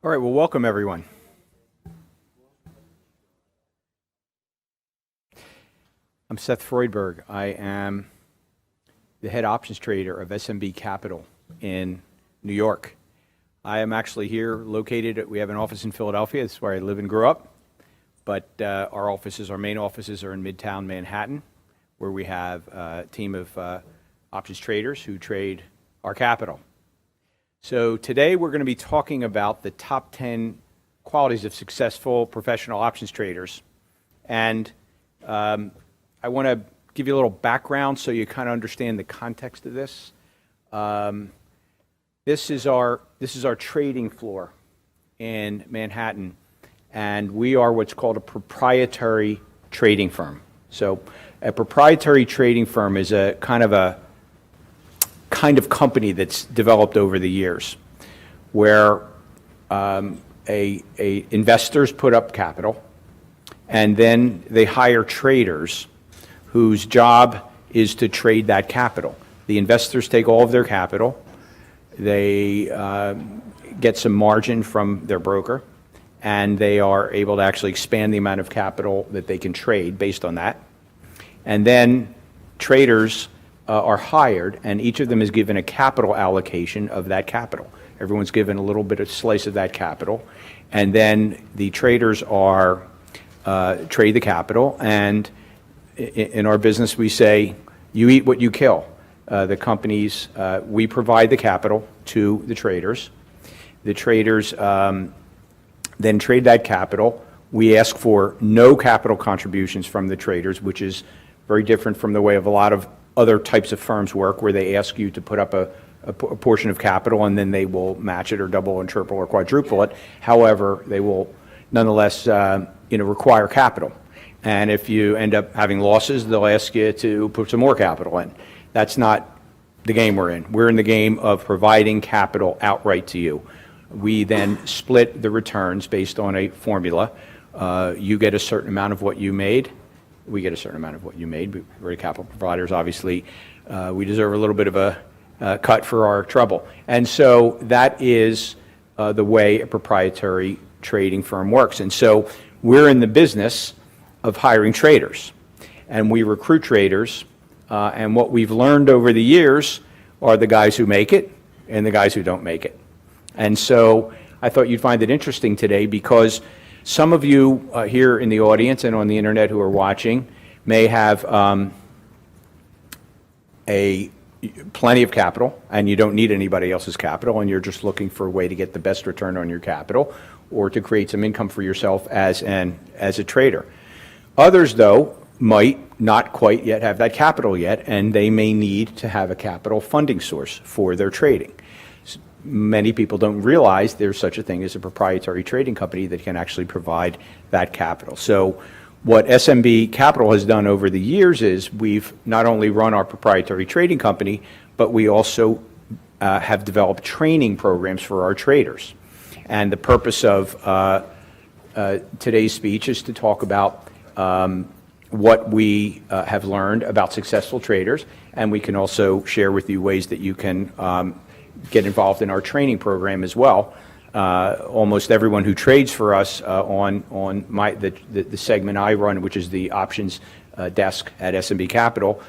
All right, well, welcome everyone. I'm Seth Freudberg. I am the head options trader of SMB Capital in New York. I am actually here located, we have an office in Philadelphia. This is where I live and grew up. But our main offices are in Midtown Manhattan, where we have a team of options traders who trade our capital. So today we're going to be talking about the top 10 qualities of successful professional options traders. And I want to give you a little background so you kind of understand the context of this. This is our trading floor in Manhattan, and we are what's called a proprietary trading firm. So a proprietary trading firm is a kind of company that's developed over the years, where investors put up capital, and then they hire traders whose job is to trade that capital. The investors take all of their capital, they get some margin from their broker, and they are able to actually expand the amount of capital that they can trade based on that. And then traders are hired, and each of them is given a capital allocation of that capital. Everyone's given a little bit of slice of that capital, and then the traders are trade the capital. And in our business, we say, you eat what you kill. The companies, we provide the capital to the traders. The traders then trade that capital. We ask for no capital contributions from the traders, which is very different from the way of a lot of other types of firms work, where they ask you to put up a portion of capital and then they will match it or double and triple or quadruple it. However, they will nonetheless require capital. And if you end up having losses, they'll ask you to put some more capital in. That's not the game we're in. We're in the game of providing capital outright to you. We then split the returns based on a formula. You get a certain amount of what you made. We get a certain amount of what you made. We're capital providers, obviously. We deserve a little bit of a cut for our trouble. And so that is the way a proprietary trading firm works. And so we're in the business of hiring traders. And we recruit traders. And what we've learned over the years are the guys who make it and the guys who don't make it. And so I thought you'd find it interesting today, because some of you here in the audience and on the internet who are watching may have plenty of capital, and you don't need anybody else's capital, and you're just looking for a way to get the best return on your capital or to create some income for yourself as a trader. Others, though, might not quite yet have that capital yet, and they may need to have a capital funding source for their trading. Many people don't realize there's such a thing as a proprietary trading company that can actually provide that capital. So what SMB Capital has done over the years is we've not only run our proprietary trading company, but we also have developed training programs for our traders. And the purpose of today's speech is to talk about what we have learned about successful traders, and we can also share with you ways that you can get involved in our training program as well. Almost everyone who trades for us on the segment I run, which is the options desk at SMB Capital,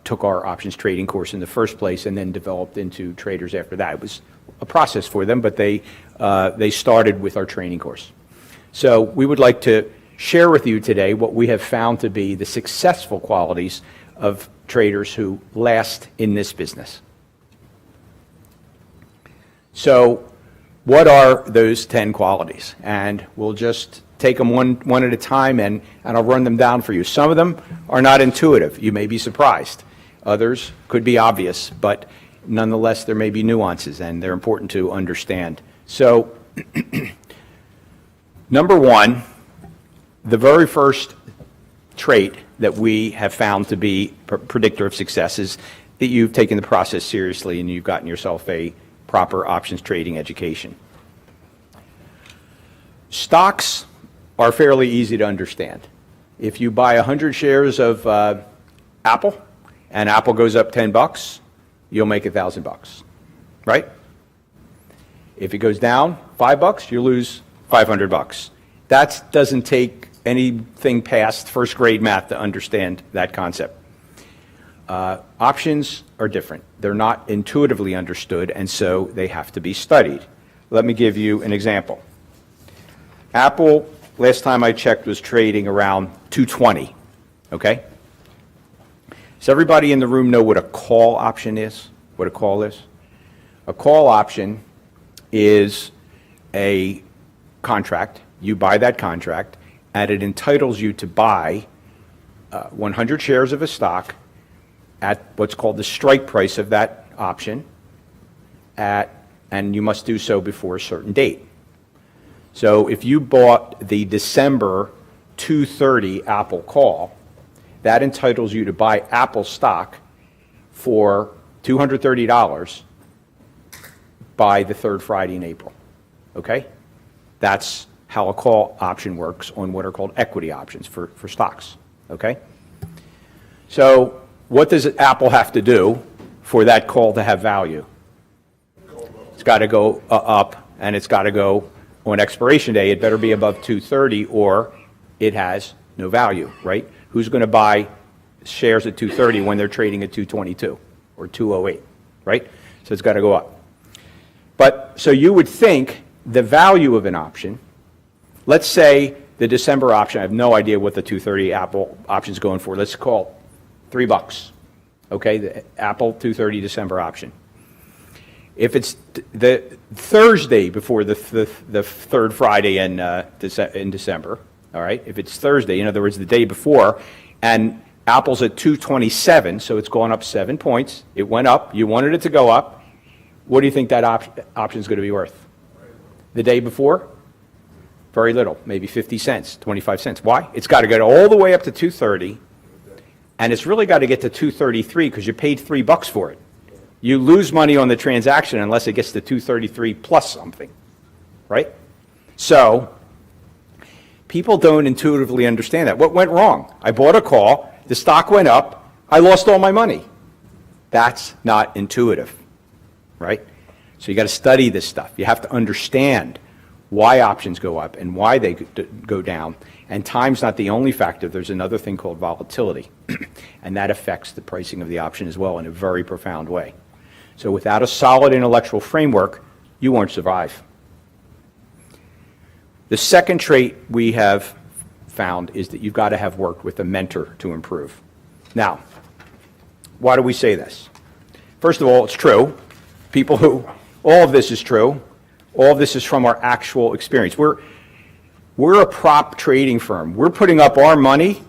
took our options trading course in the first place and then developed into traders after that. It was a process for them, but they started with our training course. So we would like to share with you today what we have found to be the successful qualities of traders who last in this business. So what are those 10 qualities? And we'll just take them one at a time, and I'll run them down for you. Some of them are not intuitive. You may be surprised. Others could be obvious, but nonetheless there may be nuances, and they're important to understand. So number one, the very first trait that we have found to be a predictor of success is that you've taken the process seriously and you've gotten yourself a proper options trading education. Stocks are fairly easy to understand. If you buy 100 shares of Apple and Apple goes up $10, you'll make $1,000, right? If it goes down $5, you lose $500. That doesn't take anything past first grade math to understand that concept. Options are different. They're not intuitively understood, and so they have to be studied. Let me give you an example. Apple, last time I checked, was trading around 220, okay? Does everybody in the room know what a call option is? What a call is? A call option is a contract. You buy that contract, and it entitles you to buy 100 shares of a stock at what's called the strike price of that option, and you must do so before a certain date. So if you bought the December 230 Apple call, that entitles you to buy Apple stock for $230 by the third Friday in April, okay? That's how a call option works on what are called equity options for stocks, okay? So what does Apple have to do for that call to have value? It's got to go up, and it's got to go on expiration day. It better be above 230 or it has no value, right? Who's going to buy shares at 230 when they're trading at 222 or 208, right? So it's got to go up. But so you would think the value of an option, let's say the December option, I have no idea what the 230 Apple option is going for. Let's call it $3, okay? The Apple 230 December option. If it's the Thursday before the third Friday in December, all right? If it's Thursday, in other words, the day before, and Apple's at 227, so it's gone up 7 points. It went up. You wanted it to go up. What do you think that option is going to be worth? The day before? Very little, maybe 50 cents, 25 cents. Why? It's got to get all the way up to 230, and it's really got to get to 233 because you paid $3 for it. You lose money on the transaction unless it gets to 233 plus something, right? So people don't intuitively understand that. What went wrong? I bought a call, the stock went up, I lost all my money. That's not intuitive, right? So you got to study this stuff. You have to understand why options go up and why they go down. And time's not the only factor. There's another thing called volatility, and that affects the pricing of the option as well in a very profound way. So without a solid intellectual framework, you won't survive. The second trait we have found is that you've got to have worked with a mentor to improve. Now, why do we say this? First of all, it's true. All of this is true. All of this is from our actual experience. We're a prop trading firm. We're putting up our money,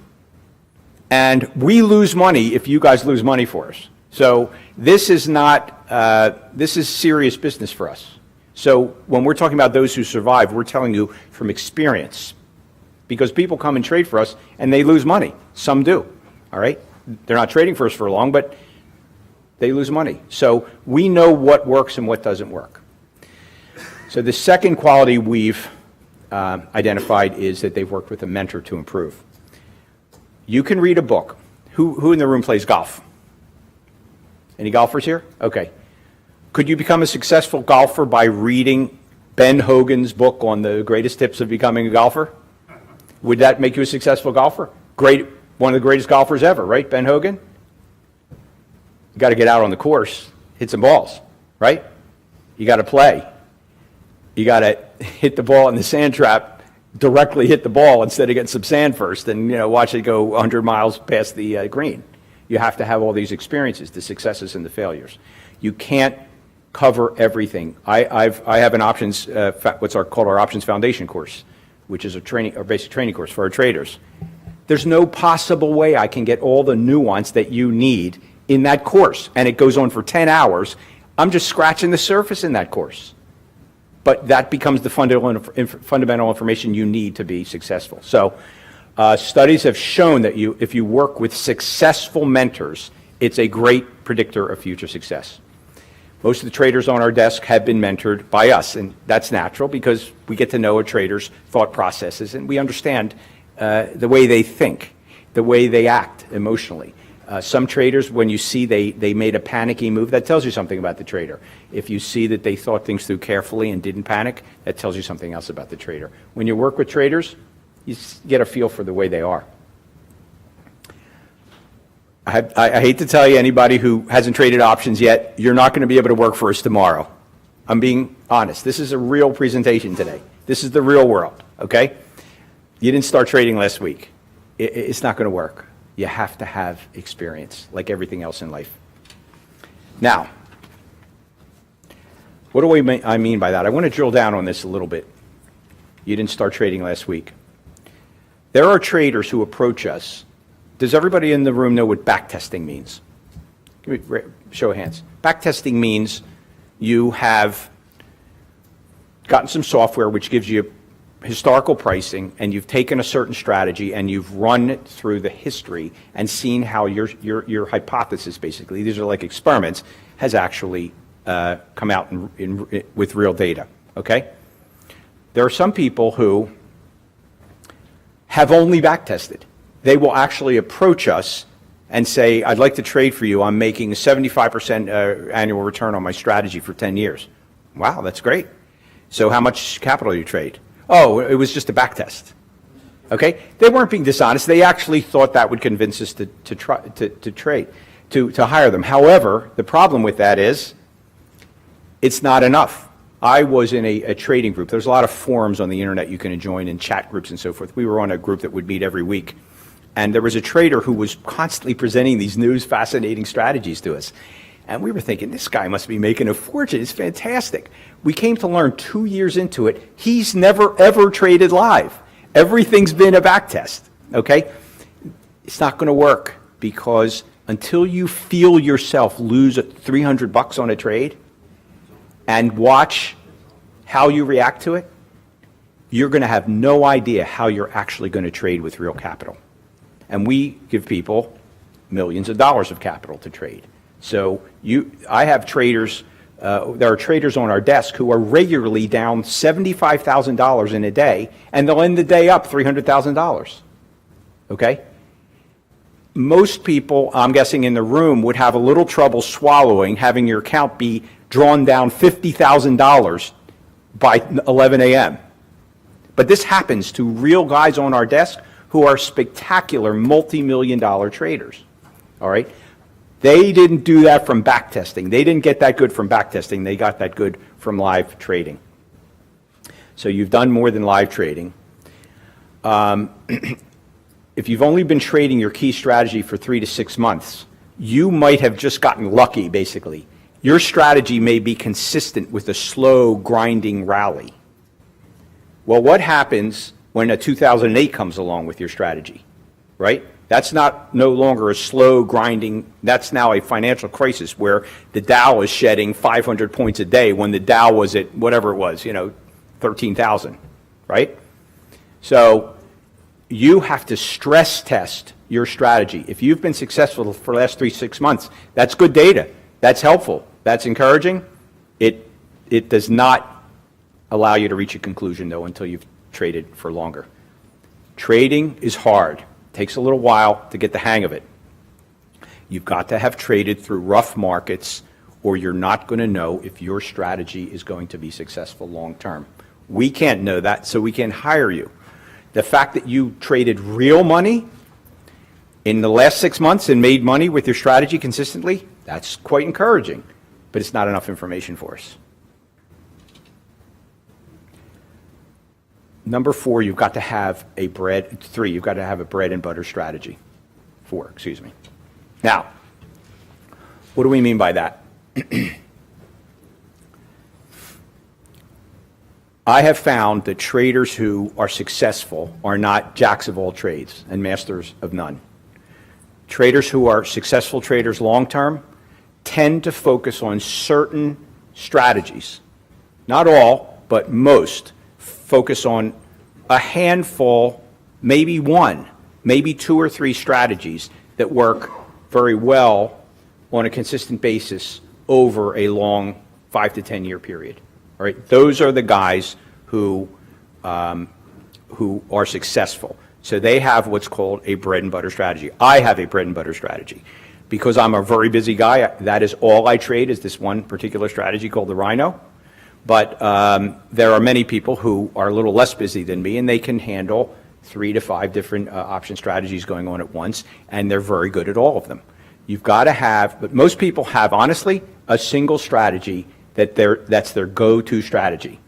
and we lose money if you guys lose money for us. So this is this is serious business for us. So when we're talking about those who survive, we're telling you from experience, because people come and trade for us and they lose money. Some do, all right? They're not trading for us for long, but they lose money. So we know what works and what doesn't work. So the second quality we've identified is that they've worked with a mentor to improve. You can read a book. Who in the room plays golf? Any golfers here? Okay. Could you become a successful golfer by reading Ben Hogan's book on the greatest tips of becoming a golfer? Would that make you a successful golfer? Great, one of the greatest golfers ever, right? Ben Hogan? You got to get out on the course, hit some balls, right? You got to play. You got to hit the ball in the sand trap, directly hit the ball instead of getting some sand first and, watch it go 100 miles past the green. You have to have all these experiences, the successes and the failures. You can't cover everything. I have an options, called our options foundation course, which is a basic training course for our traders. There's no possible way I can get all the nuance that you need in that course, and it goes on for 10 hours. I'm just scratching the surface in that course. But that becomes the fundamental information you need to be successful. So studies have shown that if you work with successful mentors, it's a great predictor of future success. Most of the traders on our desk have been mentored by us, and that's natural because we get to know a trader's thought processes, and we understand the way they think, the way they act emotionally. Some traders, when you see they made a panicky move, that tells you something about the trader. If you see that they thought things through carefully and didn't panic, that tells you something else about the trader. When you work with traders, you get a feel for the way they are. I hate to tell you, anybody who hasn't traded options yet, you're not going to be able to work for us tomorrow. I'm being honest. This is a real presentation today. This is the real world, okay? You didn't start trading last week. It's not going to work. You have to have experience, like everything else in life. Now, what do I mean by that? I want to drill down on this a little bit. You didn't start trading last week. There are traders who approach us. Does everybody in the room know what backtesting means? Give me show of hands. Backtesting means you have gotten some software which gives you historical pricing, and you've taken a certain strategy and you've run it through the history and seen how your hypothesis, basically, these are like experiments, has actually come out with real data, okay? There are some people who have only backtested. They will actually approach us and say, I'd like to trade for you. I'm making a 75% annual return on my strategy for 10 years. Wow, that's great. So how much capital you trade? Oh, it was just a backtest. Okay? They weren't being dishonest. They actually thought that would convince us to trade, to hire them. However, the problem with that is it's not enough. I was in a trading group. There's a lot of forums on the internet you can join, and chat groups and so forth. We were on a group that would meet every week. And there was a trader who was constantly presenting these new fascinating strategies to us. And we were thinking, this guy must be making a fortune. It's fantastic. We came to learn 2 years into it, he's never, ever traded live. Everything's been a backtest, okay? It's not going to work, because until you feel yourself lose $300 on a trade and watch how you react to it, you're going to have no idea how you're actually going to trade with real capital. And we give people millions of dollars of capital to trade. So I have traders, there are traders on our desk who are regularly down $75,000 in a day, and they'll end the day up $300,000, okay? Most people, I'm guessing in the room, would have a little trouble swallowing having your account be drawn down $50,000 by 11 a.m. But this happens to real guys on our desk who are spectacular multi-million-dollar traders, all right? They didn't do that from backtesting. They didn't get that good from backtesting. They got that good from live trading. So you've done more than live trading. If you've only been trading your key strategy for 3 to 6 months, you might have just gotten lucky, basically. Your strategy may be consistent with a slow, grinding rally. Well, what happens when a 2008 comes along with your strategy, right? That's no longer a slow grinding, that's now a financial crisis where the Dow is shedding 500 points a day when the Dow was at whatever it was, 13,000, right? So you have to stress test your strategy. If you've been successful for the last 3-6 months, that's good data. That's helpful. That's encouraging. It does not allow you to reach a conclusion, though, until you've traded for longer. Trading is hard. It takes a little while to get the hang of it. You've got to have traded through rough markets, or you're not going to know if your strategy is going to be successful long term. We can't know that, so we can't hire you. The fact that you traded real money in the last 6 months and made money with your strategy consistently, that's quite encouraging, but it's not enough information for us. Number 4, you've got to have a bread and butter strategy. 4, excuse me. Now, what do we mean by that? I have found that traders who are successful are not jacks of all trades and masters of none. Traders who are successful traders long term tend to focus on certain strategies. Not all, but most focus on a handful, maybe 1, maybe 2 or 3 strategies that work very well on a consistent basis over a long 5 to 10 year period. All right, those are the guys who are successful. So they have what's called a bread and butter strategy. I have a bread and butter strategy. Because I'm a very busy guy, that is all I trade is this one particular strategy called the Rhino. But there are many people who are a little less busy than me, and they can handle 3 to 5 different option strategies going on at once, and they're very good at all of them. You've got to have, but most people have, honestly, a single strategy that's their go-to strategy.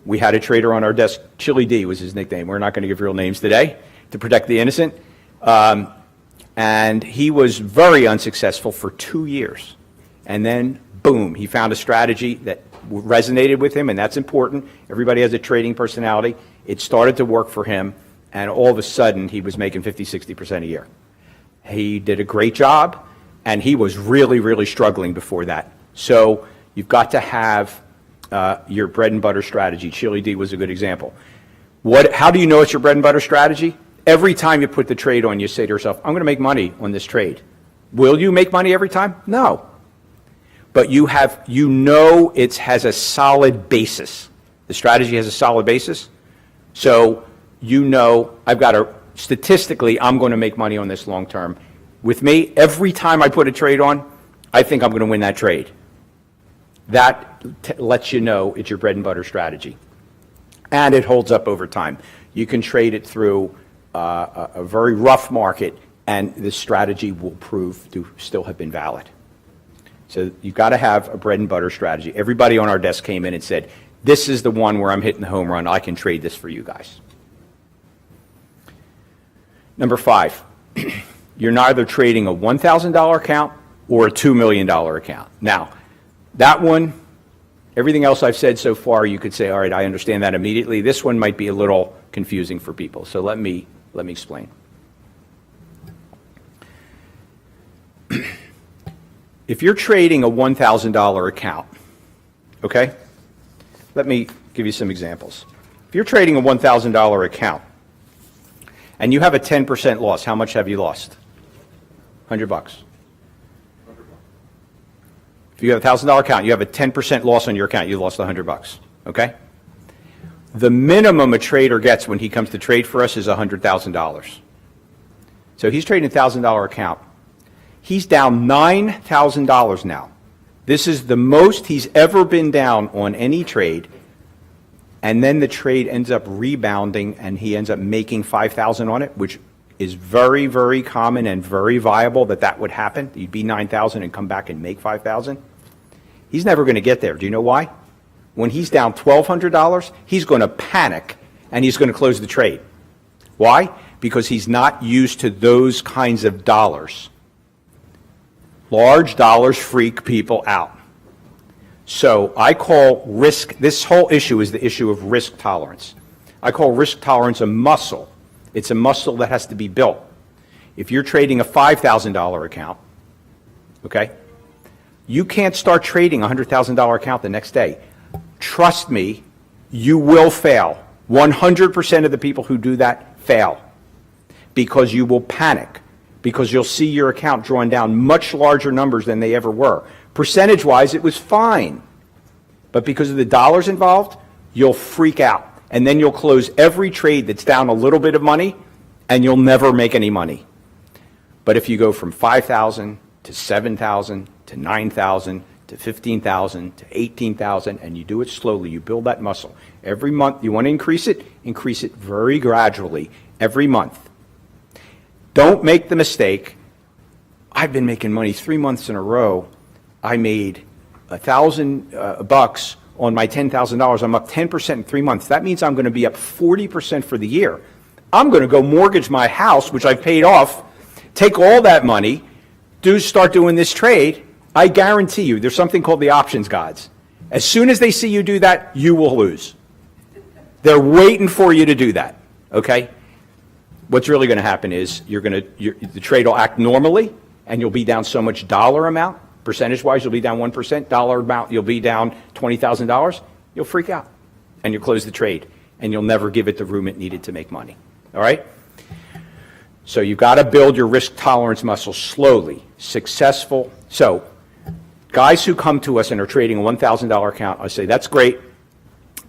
We had a trader on our desk, Chili D was his nickname. We're not going to give real names today to protect the innocent. And he was very unsuccessful for 2 years. And then, boom, he found a strategy that resonated with him, and that's important. Everybody has a trading personality. It started to work for him, and all of a sudden, he was making 50, 60% a year. He did a great job, and he was really, really struggling before that. So you've got to have your bread and butter strategy. Chili D was a good example. How do you know it's your bread and butter strategy? Every time you put the trade on, you say to yourself, I'm going to make money on this trade. Will you make money every time? No. But it has a solid basis. The strategy has a solid basis. So statistically, I'm going to make money on this long term. With me, every time I put a trade on, I think I'm going to win that trade. That lets you know it's your bread and butter strategy. And it holds up over time. You can trade it through a very rough market, and this strategy will prove to still have been valid. So you've got to have a bread and butter strategy. Everybody on our desk came in and said, this is the one where I'm hitting the home run. I can trade this for you guys. Number 5, you're neither trading a $1,000 account or a $2 million account. Now, that one, everything else I've said so far, you could say, all right, I understand that immediately. This one might be a little confusing for people. So let me explain. If you're trading a $1,000 account, okay, let me give you some examples. If you're trading a $1,000 account and you have a 10% loss, how much have you lost? $100. If you have a $1,000 account, you have a 10% loss on your account, you lost $100, okay? The minimum a trader gets when he comes to trade for us is $100,000. So he's trading a $1,000 account. He's down $9,000 now. This is the most he's ever been down on any trade, and then the trade ends up rebounding and he ends up making $5,000 on it, which is very, very common and very viable that would happen. You'd be $9,000 and come back and make $5,000. He's never going to get there. Do you know why? When he's down $1,200, he's going to panic and he's going to close the trade. Why? Because he's not used to those kinds of dollars. Large dollars freak people out. So I call risk, this whole issue is the issue of risk tolerance. I call risk tolerance a muscle. It's a muscle that has to be built. If you're trading a $5,000 account, okay, you can't start trading a $100,000 account the next day. Trust me, you will fail. 100% of the people who do that fail because you will panic, because you'll see your account drawing down much larger numbers than they ever were. Percentage-wise, it was fine. But because of the dollars involved, you'll freak out. And then you'll close every trade that's down a little bit of money, and you'll never make any money. But if you go from 5,000 to 7,000 to 9,000 to 15,000 to 18,000, and you do it slowly, you build that muscle. Every month, you want to increase it very gradually, every month. Don't make the mistake. I've been making money 3 months in a row. I made $1,000 on my $10,000. I'm up 10% in 3 months. That means I'm going to be up 40% for the year. I'm going to go mortgage my house, which I've paid off, take all that money, start doing this trade. I guarantee you, there's something called the options gods. As soon as they see you do that, you will lose. They're waiting for you to do that, okay? What's really going to happen is the trade will act normally, and you'll be down so much dollar amount. Percentage-wise, you'll be down 1%. Dollar amount, you'll be down $20,000. You'll freak out, and you'll close the trade, and you'll never give it the room it needed to make money. All right? So you've got to build your risk tolerance muscle slowly, successful. So guys who come to us and are trading a $1,000 account, I say, that's great,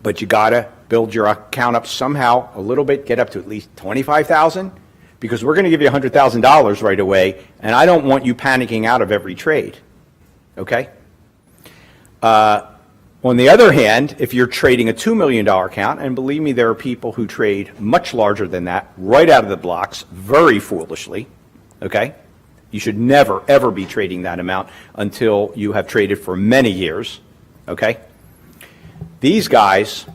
but you got to build your account up somehow a little bit, get up to at least $25,000, because we're going to give you $100,000 right away, and I don't want you panicking out of every trade, okay? On the other hand, if you're trading a $2 million account, and believe me, there are people who trade much larger than that right out of the blocks, very foolishly, okay? You should never, ever be trading that amount until you have traded for many years, okay? These guys,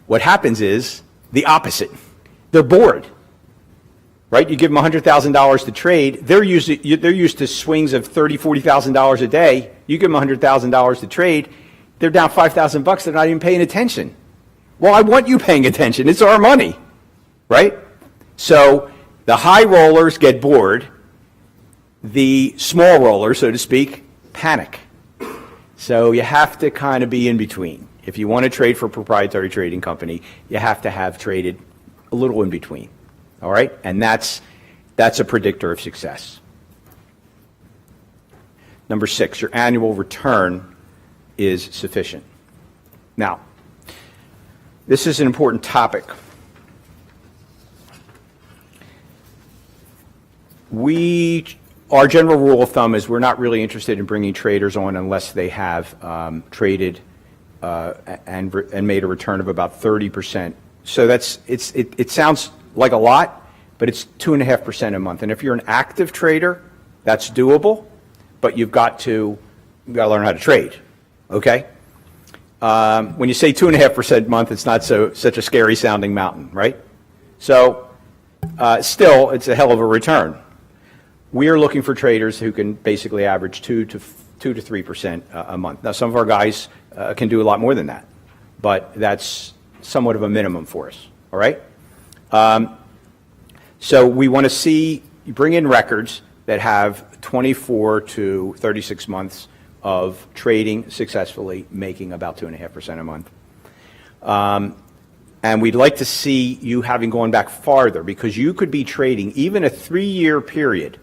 what happens is the opposite. They're bored, right? You give them $100,000 to trade. They're used to swings of $30,000, $40,000 a day. You give them $100,000 to trade. They're down $5,000. They're not even paying attention. Well, I want you paying attention. It's our money, right? So the high rollers get bored. The small rollers, so to speak, panic. So you have to kind of be in between. If you want to trade for a proprietary trading company, you have to have traded a little in between, all right? And that's a predictor of success. Number 6, your annual return is sufficient. Now, this is an important topic. Our general rule of thumb is we're not really interested in bringing traders on unless they have traded and made a return of about 30%. So it sounds like a lot, but it's 2.5% a month. And if you're an active trader, that's doable, but you've got to learn how to trade. Okay? When you say 2.5% a month, it's not such a scary sounding mountain, right? So still, it's a hell of a return. We are looking for traders who can basically average 2 to 3% a month. Now, some of our guys can do a lot more than that, but that's somewhat of a minimum for us, all right? So we want to see you bring in records that have 24 to 36 months of trading successfully, making about 2.5% a month. And we'd like to see you having gone back farther, because you could be trading even a 3-year period.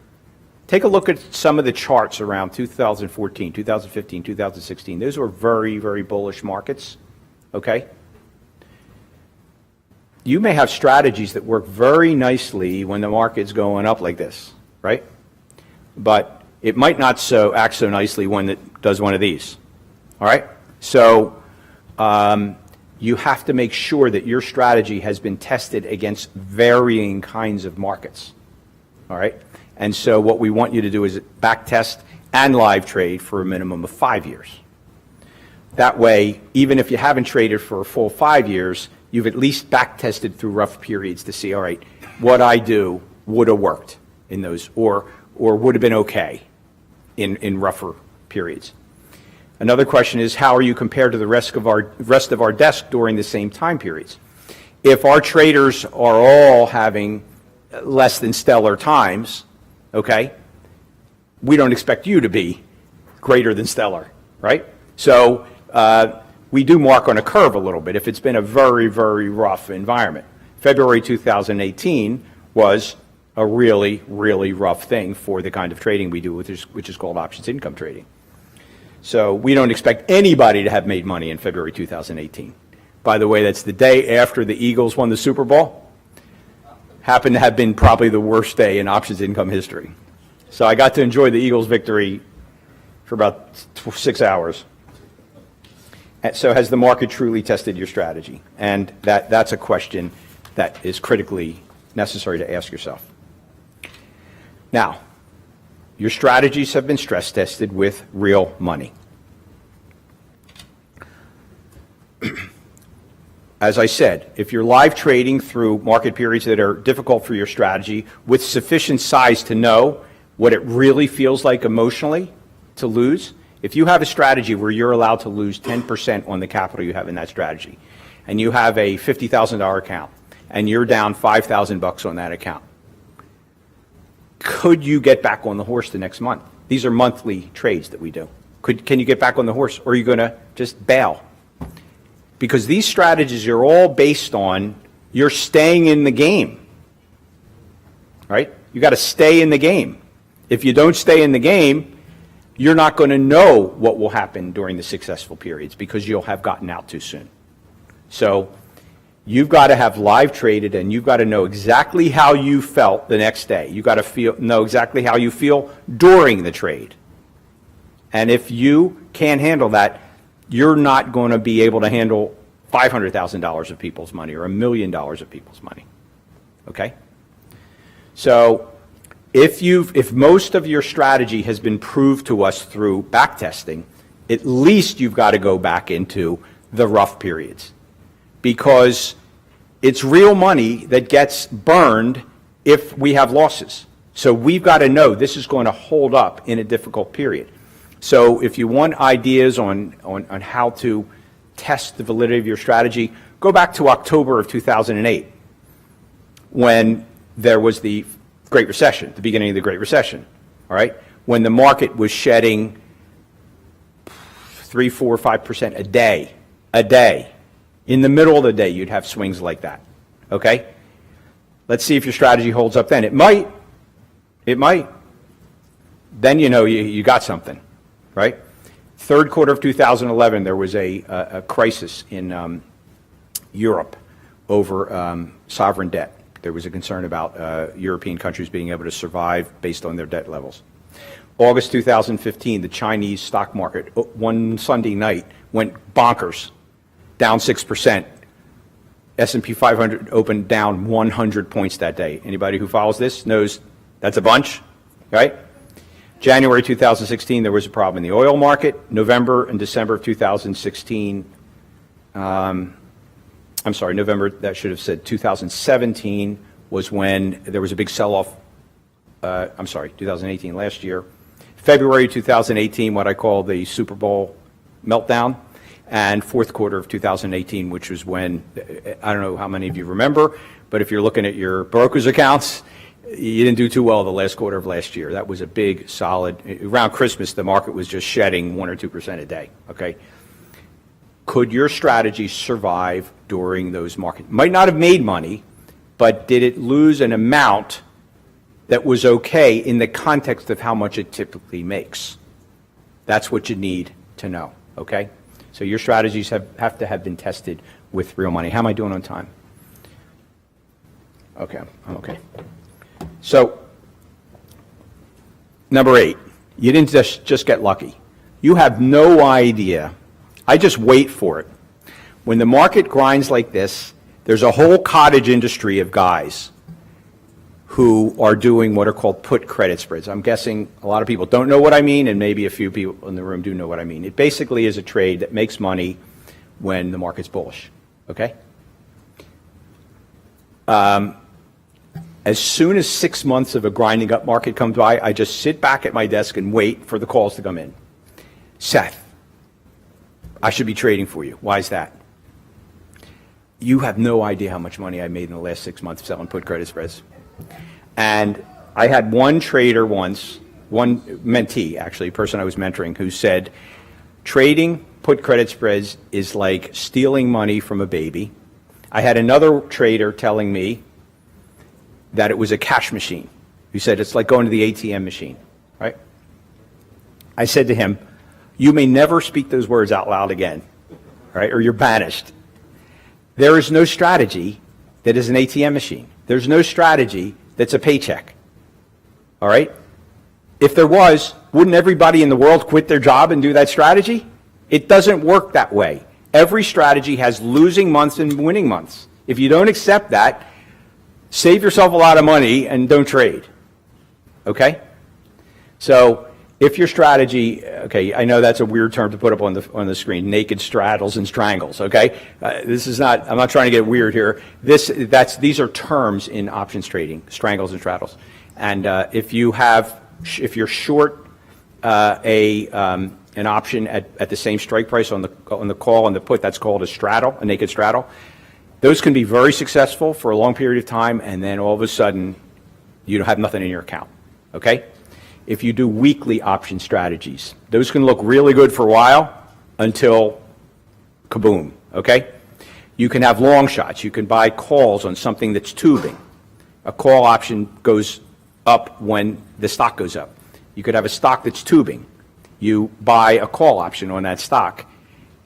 Take a look at some of the charts around 2014, 2015, 2016. Those were very, very bullish markets, okay? You may have strategies that work very nicely when the market's going up like this, right? But it might not act so nicely when it does one of these, all right? So you have to make sure that your strategy has been tested against varying kinds of markets, all right? And so what we want you to do is back test and live trade for a minimum of 5 years. That way, even if you haven't traded for a full 5 years, you've at least back tested through rough periods to see, all right, what I do would have worked in those, or would have been okay in rougher periods. Another question is, how are you compared to the rest of our desk during the same time periods? If our traders are all having less than stellar times, okay, we don't expect you to be greater than stellar, right? So we do mark on a curve a little bit if it's been a very, very rough environment. February 2018 was a really, really rough thing for the kind of trading we do, which is called options income trading. So we don't expect anybody to have made money in February 2018. By the way, that's the day after the Eagles won the Super Bowl. Happened to have been probably the worst day in options income history. So I got to enjoy the Eagles' victory for about 6 hours. And so has the market truly tested your strategy? And that's a question that is critically necessary to ask yourself. Now, your strategies have been stress tested with real money. As I said, if you're live trading through market periods that are difficult for your strategy with sufficient size to know what it really feels like emotionally to lose, if you have a strategy where you're allowed to lose 10% on the capital you have in that strategy, and you have a $50,000 account, and you're down $5,000 on that account, could you get back on the horse the next month? These are monthly trades that we do. Can you get back on the horse, or are you going to just bail? Because these strategies are all based on you're staying in the game, right? You got to stay in the game. If you don't stay in the game, you're not going to know what will happen during the successful periods because you'll have gotten out too soon. So You've got to have live traded, and you've got to know exactly how you felt the next day. You've got to know exactly how you feel during the trade. And if you can't handle that, you're not going to be able to handle $500,000 of people's money or $1 million of people's money. Okay? So if most of your strategy has been proved to us through backtesting, at least you've got to go back into the rough periods, because it's real money that gets burned if we have losses. So we've got to know this is going to hold up in a difficult period. So if you want ideas on how to test the validity of your strategy, go back to October of 2008, when there was the Great Recession, the beginning of the Great Recession, all right? When the market was shedding 3, 4, 5% a day. In the middle of the day, you'd have swings like that, okay? Let's see if your strategy holds up then. It might. Then you know you got something, right? Third quarter of 2011, there was a crisis in Europe over sovereign debt. There was a concern about European countries being able to survive based on their debt levels. August 2015, the Chinese stock market, one Sunday night, went bonkers, down 6%. S&P 500 opened down 100 points that day. Anybody who follows this knows that's a bunch, right? January 2016, there was a problem in the oil market. November and December of 2016, November, that should have said 2017 was when there was a big sell-off. 2018, last year. February 2018, what I call the Super Bowl meltdown, and fourth quarter of 2018, which was when, I don't know how many of you remember, but if you're looking at your broker's accounts, you didn't do too well the last quarter of last year. That was a big, solid, around Christmas, the market was just shedding 1 or 2% a day, okay? Could your strategy survive during those markets? Might not have made money, but did it lose an amount that was okay in the context of how much it typically makes? That's what you need to know, okay? So your strategies have to have been tested with real money. How am I doing on time? Okay, I'm okay. So, number 8, you didn't just get lucky. You have no idea. I just wait for it. When the market grinds like this, there's a whole cottage industry of guys who are doing what are called put credit spreads. I'm guessing a lot of people don't know what I mean, and maybe a few people in the room do know what I mean. It basically is a trade that makes money when the market's bullish, okay? As soon as 6 months of a grinding up market comes by, I just sit back at my desk and wait for the calls to come in. Seth, I should be trading for you. Why is that? You have no idea how much money I made in the last 6 months selling put credit spreads. And I had one trader once, one mentee, actually, a person I was mentoring, who said, trading put credit spreads is like stealing money from a baby. I had another trader telling me that it was a cash machine. He said, it's like going to the ATM machine, right? I said to him, you may never speak those words out loud again, right? Or you're banished. There is no strategy that is an ATM machine. There's no strategy that's a paycheck, all right? If there was, wouldn't everybody in the world quit their job and do that strategy? It doesn't work that way. Every strategy has losing months and winning months. If you don't accept that, save yourself a lot of money and don't trade, okay? So if your strategy, okay, I know that's a weird term to put up on the screen, naked straddles and strangles, okay? This is not, I'm not trying to get weird here. These are terms in options trading, strangles and straddles. And if you're short an option at the same strike price on the call and the put, that's called a straddle, a naked straddle. Those can be very successful for a long period of time, and then all of a sudden you have nothing in your account, okay? If you do weekly option strategies, those can look really good for a while until kaboom, okay? You can have long shots. You can buy calls on something that's tubing. A call option goes up when the stock goes up. You could have a stock that's tubing. You buy a call option on that stock.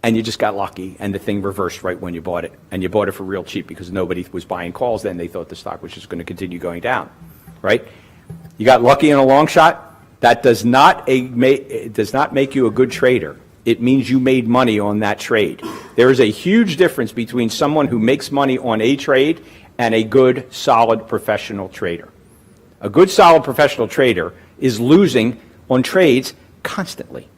and you just got lucky, and the thing reversed right when you bought it, and you bought it for real cheap because nobody was buying calls then. They thought the stock was just going to continue going down, right? You got lucky in a long shot. That does not make you a good trader. It means you made money on that trade. There is a huge difference between someone who makes money on a trade and a good, solid professional trader. A good, solid professional trader is losing on trades constantly.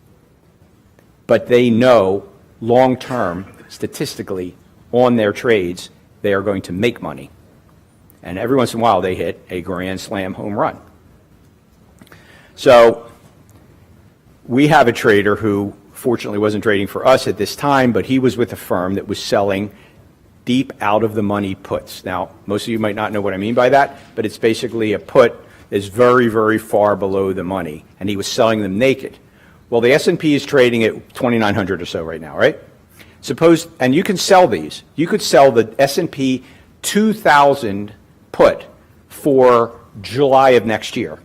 But they know long-term, statistically, on their trades, they are going to make money. And every once in a while, they hit a grand slam home run. So we have a trader who fortunately wasn't trading for us at this time, but he was with a firm that was selling deep out-of-the-money puts. Now, most of you might not know what I mean by that, but it's basically a put that's very, very far below the money, and he was selling them naked. Well, the S&P is trading at 2,900 or so right now, right? Suppose, and you can sell these. You could sell the S&P 2,000 put for July of next year,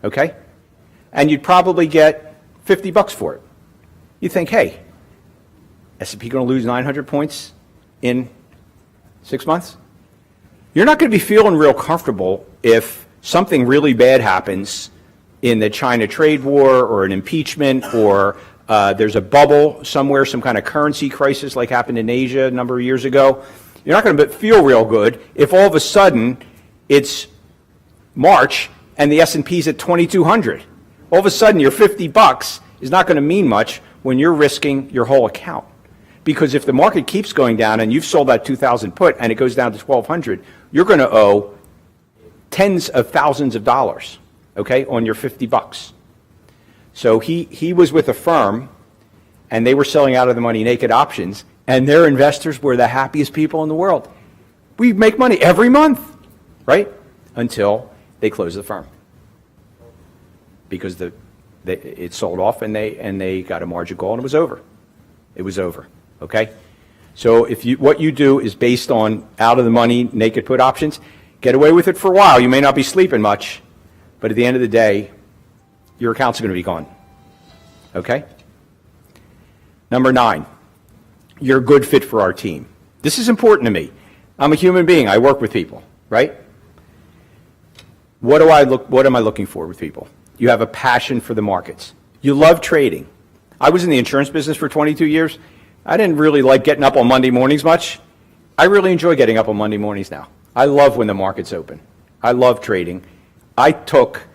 okay? And you'd probably get $50 for it. You think, hey, S&P going to lose 900 points in 6 months? You're not going to be feeling real comfortable if something really bad happens in the China trade war or an impeachment or there's a bubble somewhere, some kind of currency crisis like happened in Asia a number of years ago. You're not going to feel real good if all of a sudden it's March and the S&P's at 2,200. All of a sudden your $50 is not going to mean much when you're risking your whole account. Because if the market keeps going down and you've sold that 2,000 put and it goes down to 1,200, you're going to owe tens of thousands of dollars, okay, on your $50. So he was with a firm, and they were selling out of the money naked options, and their investors were the happiest people in the world. We make money every month, right? Until they close the firm. Because it sold off and they got a margin call and it was over. It was over, okay? So what you do is based on out of the money naked put options. Get away with it for a while. You may not be sleeping much, but at the end of the day, your account's going to be gone, okay? Number 9, you're a good fit for our team. This is important to me. I'm a human being. I work with people, right? What am I looking for with people? You have a passion for the markets. You love trading. I was in the insurance business for 22 years. I didn't really like getting up on Monday mornings much. I really enjoy getting up on Monday mornings now. I love when the market's open. I love trading. I took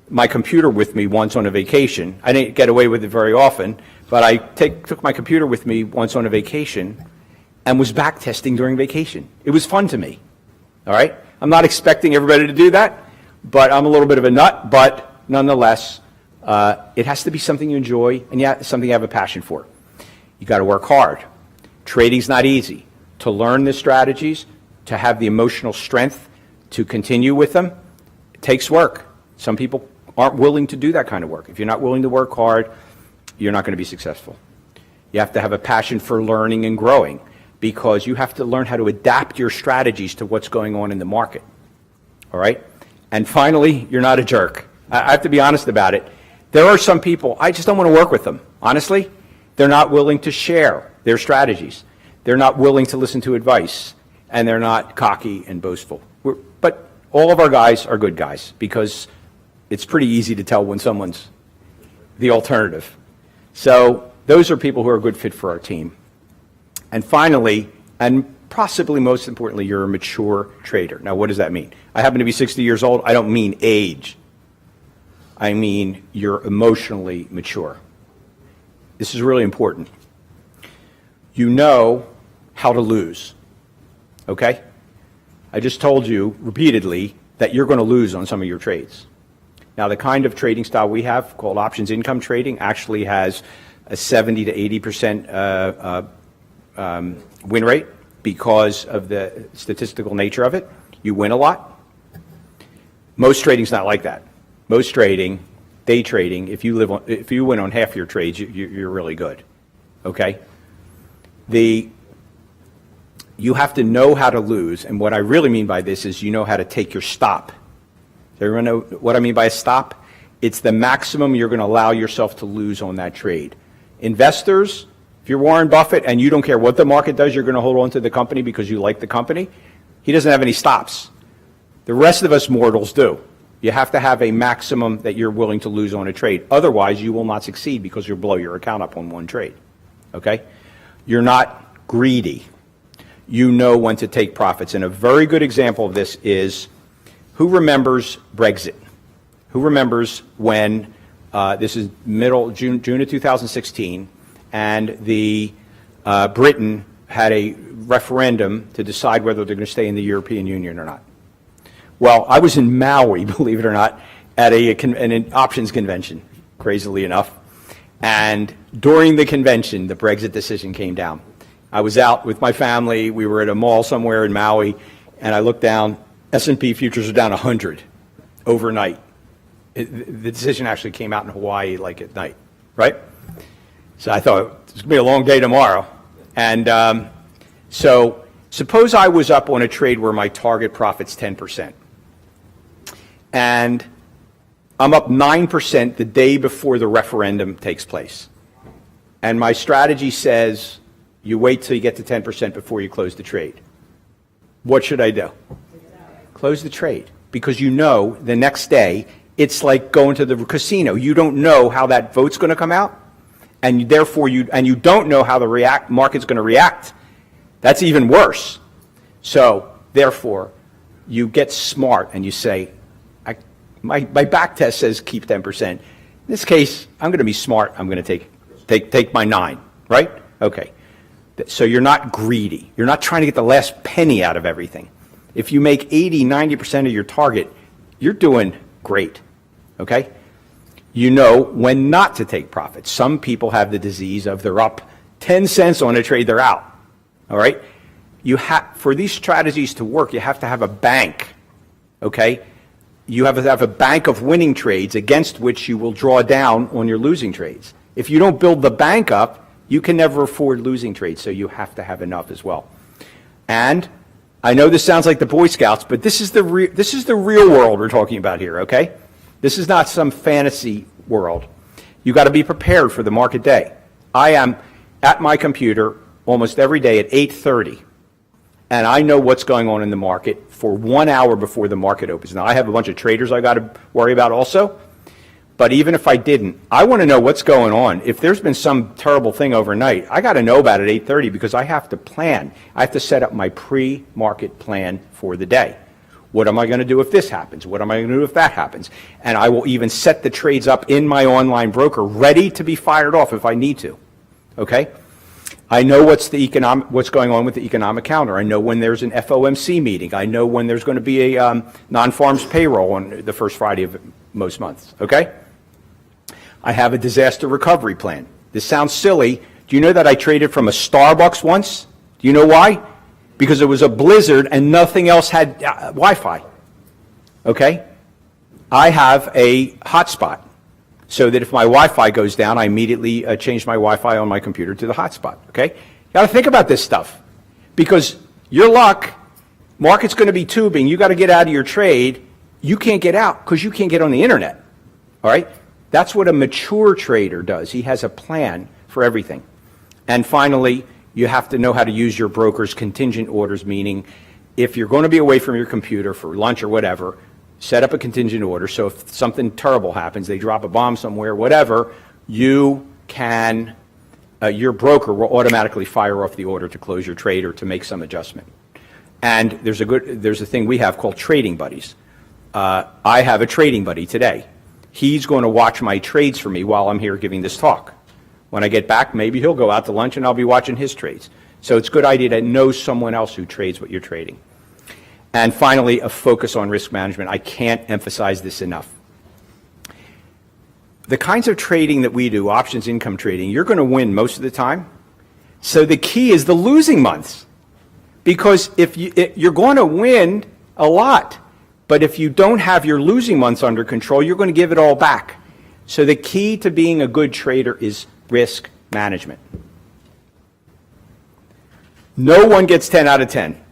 my computer with me once on a vacation. I didn't get away with it very often, but I took my computer with me once on a vacation and was back testing during vacation. It was fun to me, all right? I'm not expecting everybody to do that, but I'm a little bit of a nut, but nonetheless, it has to be something you enjoy and something you have a passion for. You got to work hard. Trading's not easy. To learn the strategies, to have the emotional strength to continue with them, it takes work. Some people aren't willing to do that kind of work. If you're not willing to work hard, you're not going to be successful. You have to have a passion for learning and growing because you have to learn how to adapt your strategies to what's going on in the market. All right? And finally, you're not a jerk. I have to be honest about it. There are some people, I just don't want to work with them. Honestly, they're not willing to share their strategies. They're not willing to listen to advice. And they're not cocky and boastful. But all of our guys are good guys because it's pretty easy to tell when someone's the alternative. So those are people who are a good fit for our team. And finally, and possibly most importantly, you're a mature trader. Now, what does that mean? I happen to be 60 years old. I don't mean age. I mean you're emotionally mature. This is really important. You know how to lose, okay? I just told you repeatedly that you're going to lose on some of your trades. Now, the kind of trading style we have, called options income trading, actually has a 70 to 80% win rate because of the statistical nature of it. You win a lot. Most trading's not like that. Most trading, day trading, if you win on half your trades, you're really good, okay? You have to know how to lose, and what I really mean by this is you know how to take your stop. Does everyone know what I mean by a stop? It's the maximum you're going to allow yourself to lose on that trade. Investors If you're Warren Buffett and you don't care what the market does, you're going to hold on to the company because you like the company, he doesn't have any stops. The rest of us mortals do. You have to have a maximum that you're willing to lose on a trade. Otherwise, you will not succeed because you'll blow your account up on one trade. Okay? You're not greedy. You know when to take profits. And a very good example of this is, who remembers Brexit? Who remembers when, this is June of 2016, and Britain had a referendum to decide whether they're going to stay in the European Union or not. Well, I was in Maui, believe it or not, at an options convention, crazily enough. And during the convention, the Brexit decision came down. I was out with my family. We were at a mall somewhere in Maui, and I looked down. S&P futures are down 100 overnight. The decision actually came out in Hawaii like at night, right? So I thought, it's going to be a long day tomorrow. And so suppose I was up on a trade where my target profit's 10%. And I'm up 9% the day before the referendum takes place. And my strategy says you wait till you get to 10% before you close the trade. What should I do? Close the trade. Because you know the next day, it's like going to the casino. You don't know how that vote's going to come out. And therefore, you don't know how the market's going to react. That's even worse. So, therefore, you get smart and you say, my back test says keep 10%. In this case, I'm going to be smart. I'm going to take my 9, right? Okay. So you're not greedy. You're not trying to get the last penny out of everything. If you make 80, 90% of your target, you're doing great. Okay? You know when not to take profits. Some people have the disease of they're up 10 cents on a trade, they're out. All right? For these strategies to work, you have to have a bank. Okay? You have to have a bank of winning trades against which you will draw down on your losing trades. If you don't build the bank up, you can never afford losing trades, so you have to have enough as well. And I know this sounds like the Boy Scouts, but this is the real world we're talking about here, okay? This is not some fantasy world. You got to be prepared for the market day. I am at my computer almost every day at 8:30, and I know what's going on in the market for 1 hour before the market opens. Now, I have a bunch of traders I got to worry about also, but even if I didn't, I want to know what's going on. If there's been some terrible thing overnight, I got to know about it at 8:30 because I have to plan. I have to set up my pre-market plan for the day. What am I going to do if this happens? What am I going to do if that happens? And I will even set the trades up in my online broker ready to be fired off if I need to. Okay? I know what's going on with the economic calendar. I know when there's an FOMC meeting. I know when there's going to be a non-farms payroll on the first Friday of most months. Okay? I have a disaster recovery plan. This sounds silly. Do you know that I traded from a Starbucks once? Do you know why? Because it was a blizzard and nothing else had Wi-Fi. Okay? I have a hotspot so that if my Wi-Fi goes down, I immediately change my Wi-Fi on my computer to the hotspot. Okay? You got to think about this stuff because your luck, market's going to be tubing. You got to get out of your trade. You can't get out because you can't get on the internet. All right? That's what a mature trader does. He has a plan for everything. And finally, you have to know how to use your broker's contingent orders, meaning if you're going to be away from your computer for lunch or whatever, set up a contingent order. So if something terrible happens, they drop a bomb somewhere, whatever, you can, your broker will automatically fire off the order to close your trade or to make some adjustment. And there's a thing we have called trading buddies. I have a trading buddy today. He's going to watch my trades for me while I'm here giving this talk. When I get back, maybe he'll go out to lunch and I'll be watching his trades. So it's a good idea to know someone else who trades what you're trading. And finally, a focus on risk management. I can't emphasize this enough. The kinds of trading that we do, options income trading, you're going to win most of the time. So the key is the losing months. Because if you're going to win a lot, but if you don't have your losing months under control, you're going to give it all back. So the key to being a good trader is risk management. No one gets 10 out of 10.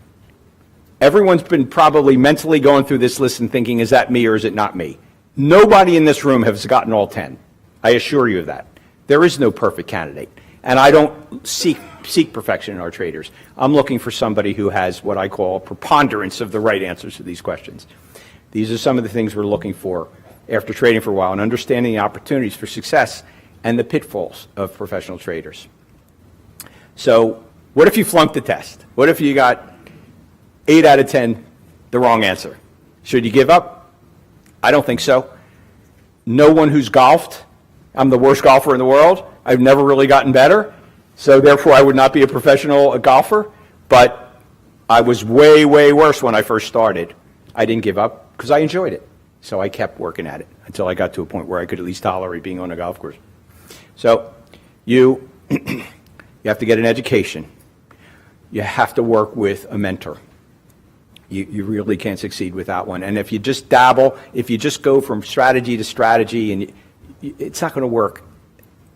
Everyone's been probably mentally going through this list and thinking, is that me or is it not me? Nobody in this room has gotten all 10. I assure you of that. There is no perfect candidate. And I don't seek perfection in our traders. I'm looking for somebody who has what I call a preponderance of the right answers to these questions. These are some of the things we're looking for after trading for a while and understanding the opportunities for success and the pitfalls of professional traders. So what if you flunked the test? What if you got 8 out of 10 the wrong answer? Should you give up? I don't think so. No one who's golfed, I'm the worst golfer in the world. I've never really gotten better, so therefore I would not be a professional golfer, but I was way, way worse when I first started. I didn't give up because I enjoyed it, so I kept working at it until I got to a point where I could at least tolerate being on a golf course. So you have to get an education. You have to work with a mentor. You really can't succeed without one. And if you just dabble, if you just go from strategy to strategy, and it's not going to work.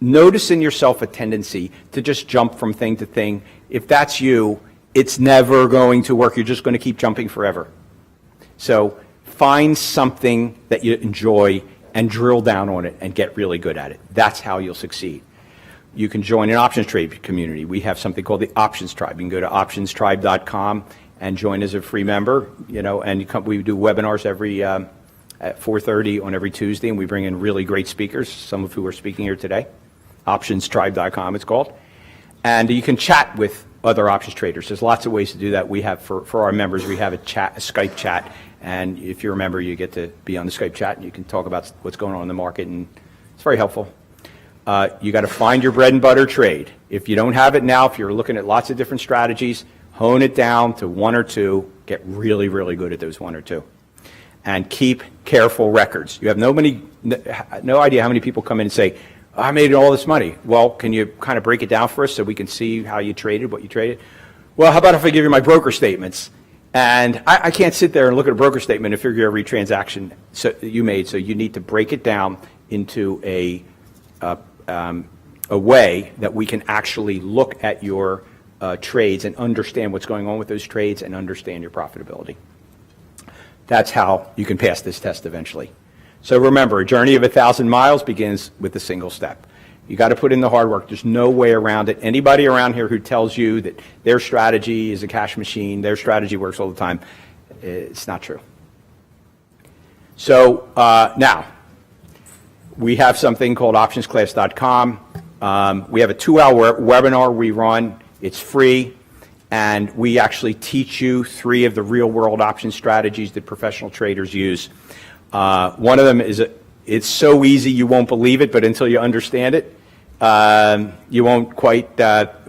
Notice in yourself a tendency to just jump from thing to thing. If that's you, it's never going to work. You're just going to keep jumping forever. So find something that you enjoy and drill down on it and get really good at it. That's how you'll succeed. You can join an options trade community. We have something called the Options Tribe. You can go to optionstribe.com and join as a free member. And we do webinars every at 4:30 on every Tuesday, and we bring in really great speakers, some of who are speaking here today. Optionstribe.com it's called. And you can chat with other options traders. There's lots of ways to do that. We have, for our members, we have a Skype chat, and if you're a member, you get to be on the Skype chat, and you can talk about what's going on in the market, and it's very helpful. You got to find your bread and butter trade. If you don't have it now, if you're looking at lots of different strategies, hone it down to 1 or 2, get really, really good at those 1 or 2. And keep careful records. You have no idea how many people come in and say, I made all this money. Well, can you kind of break it down for us so we can see how you traded, what you traded? Well, how about if I give you my broker statements? And I can't sit there and look at a broker statement and figure every transaction you made, so you need to break it down into a way that we can actually look at your trades and understand what's going on with those trades and understand your profitability. That's how you can pass this test eventually. So remember, a journey of 1,000 miles begins with a single step. You got to put in the hard work. There's no way around it. Anybody around here who tells you that their strategy is a cash machine, their strategy works all the time, it's not true. So now, we have something called optionsclass.com. We have a 2-hour webinar we run. It's free, and we actually teach you 3 of the real-world option strategies that professional traders use. One of them is, it's so easy you won't believe it, but until you understand it, you won't quite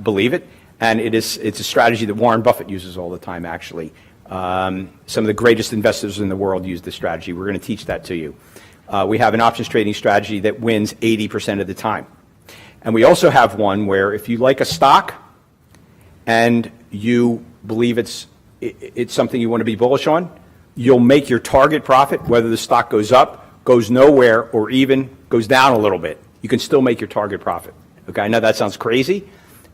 believe it. And it's a strategy that Warren Buffett uses all the time, actually. Some of the greatest investors in the world use this strategy. We're going to teach that to you. We have an options trading strategy that wins 80% of the time. And we also have one where if you like a stock and you believe it's something you want to be bullish on, you'll make your target profit, whether the stock goes up, goes nowhere, or even goes down a little bit. You can still make your target profit. Okay, I know that sounds crazy,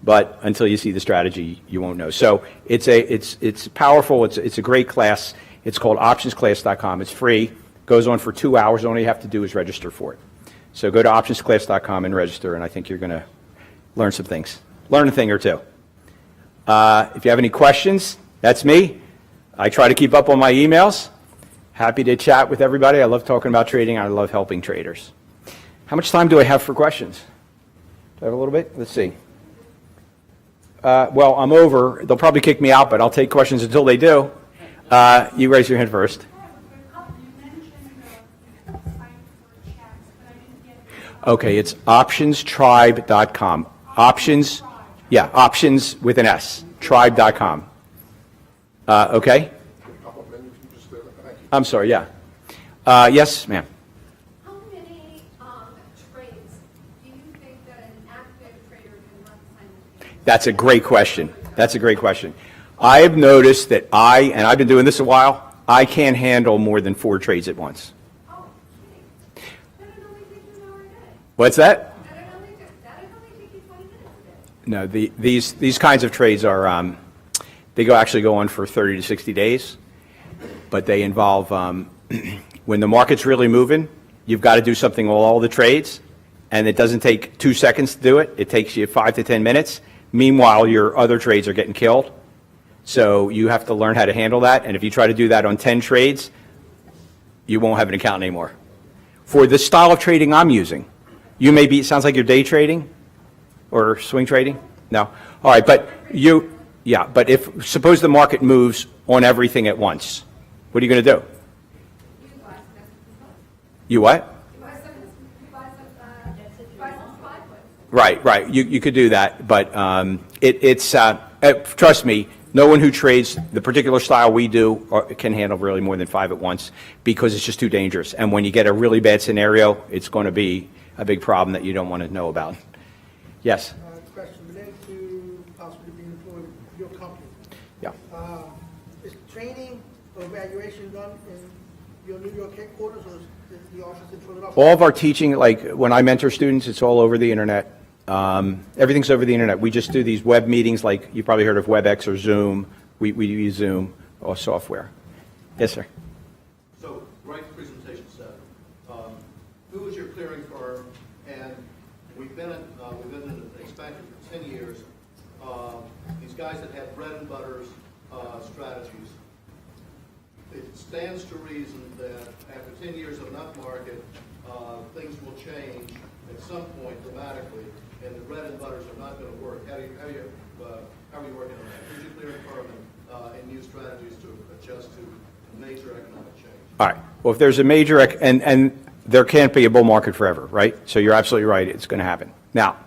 but until you see the strategy, you won't know. So it's powerful. It's a great class. It's called optionsclass.com. It's free. Goes on for 2 hours. All you have to do is register for it. So go to optionsclass.com and register, and I think you're going to learn some things. Learn a thing or two. If you have any questions, that's me. I try to keep up on my emails. Happy to chat with everybody. I love talking about trading. I love helping traders. How much time do I have for questions? Do I have a little bit? Let's see. Well, I'm over. They'll probably kick me out, but I'll take questions until they do. You raise your hand first. Okay, it's optionstribe.com. Options, yeah, options with an S, tribe.com. Okay? I'm sorry, yeah. Yes, ma'am. How many trades do you think that an active trader can run simultaneously? That's a great question. That's a great question. I have noticed that and I've been doing this a while, I can't handle more than 4 trades at once. Oh, geez. That would only take you an hour a day. What's that? That would only take you 20 minutes a day. No, these kinds of trades are, they actually go on for 30 to 60 days, but they involve, when the market's really moving, you've got to do something with all the trades, and it doesn't take 2 seconds to do it. It takes you 5 to 10 minutes. Meanwhile, your other trades are getting killed. So you have to learn how to handle that. And if you try to do that on 10 trades, you won't have an account anymore. For the style of trading I'm using, you may be, it sounds like you're day trading or swing trading? No? All right, but but if, suppose the market moves on everything at once, what are you going to do? You what? Right. You could do that, but trust me, no one who trades the particular style we do can handle really more than 5 at once because it's just too dangerous. And when you get a really bad scenario, it's going to be a big problem that you don't want to know about. Yes? Question related to possibly being employed with your company. Yeah. Is training or evaluation done in your New York headquarters or is the office in Philadelphia? All of our teaching, like when I mentor students, it's all over the internet. Everything's over the internet. We just do these web meetings, like you probably heard of WebEx or Zoom. We use Zoom or software. Yes, sir. So, great presentation, Seth. Who is your clearing firm? And we've been in an expansion for 10 years. These guys that have bread and butter strategies. It stands to reason that after 10 years of an up market, things will change at some point dramatically, and the bread and butters are not going to work. How are you working on that? Who's your clearing firm and new strategies to adjust to major economic change? All right. Well, if there's a major, and there can't be a bull market forever, right? So you're absolutely right. It's going to happen. Now,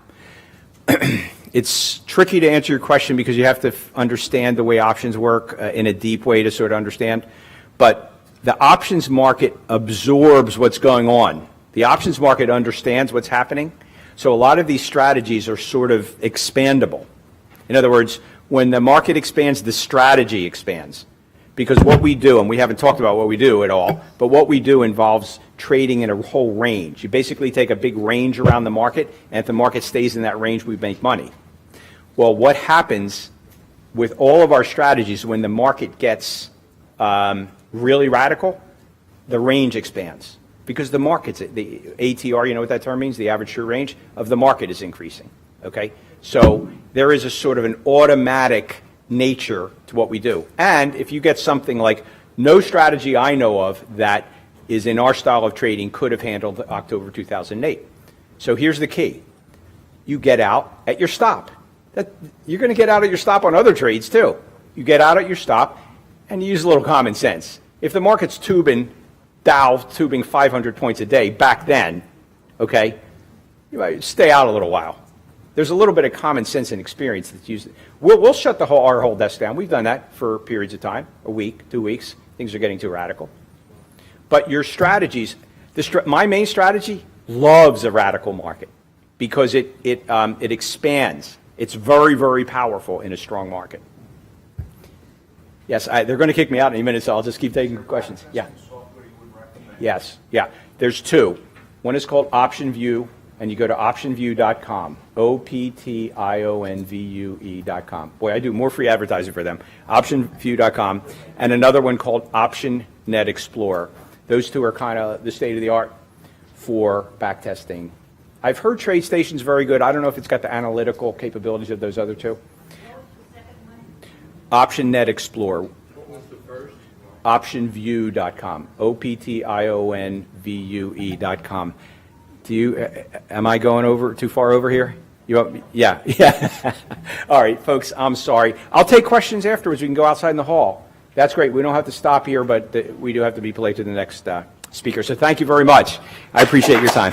it's tricky to answer your question because you have to understand the way options work in a deep way to sort of understand. But the options market absorbs what's going on. The options market understands what's happening. So a lot of these strategies are sort of expandable. In other words, when the market expands, the strategy expands. Because what we do, and we haven't talked about what we do at all, but what we do involves trading in a whole range. You basically take a big range around the market, and if the market stays in that range, we make money. Well, what happens with all of our strategies when the market gets really radical, the range expands. Because the market's, the ATR, you know what that term means? The average true range of the market is increasing, okay? So there is a sort of an automatic nature to what we do. And if you get something like no strategy I know of that is in our style of trading could have handled October 2008. So here's the key. You get out at your stop. You're going to get out at your stop on other trades too. You get out at your stop and you use a little common sense. If the market's Dow tubing 500 points a day back then, okay, you might stay out a little while. There's a little bit of common sense and experience that's used. We'll shut our whole desk down. We've done that for periods of time, a week, 2 weeks. Things are getting too radical. But your strategies, my main strategy loves a radical market because it expands. It's very, very powerful in a strong market. Yes, they're going to kick me out in a minute, so I'll just keep taking questions. Yeah. Yes, yeah. There's two. One is called Option View, and you go to optionview.com, OPTIONVUE.com. Boy, I do more free advertising for them. Optionview.com, and another one called Option Net Explorer. Those two are kind of the state of the art for backtesting. I've heard TradeStation's very good. I don't know if it's got the analytical capabilities of those other two. Option Net Explorer. What was the first? Optionview.com, OPTIONVUE.com. Am I going too far over here? Yeah. All right, folks, I'm sorry. I'll take questions afterwards. We can go outside in the hall. That's great. We don't have to stop here, but we do have to be polite to the next speaker. So thank you very much. I appreciate your time.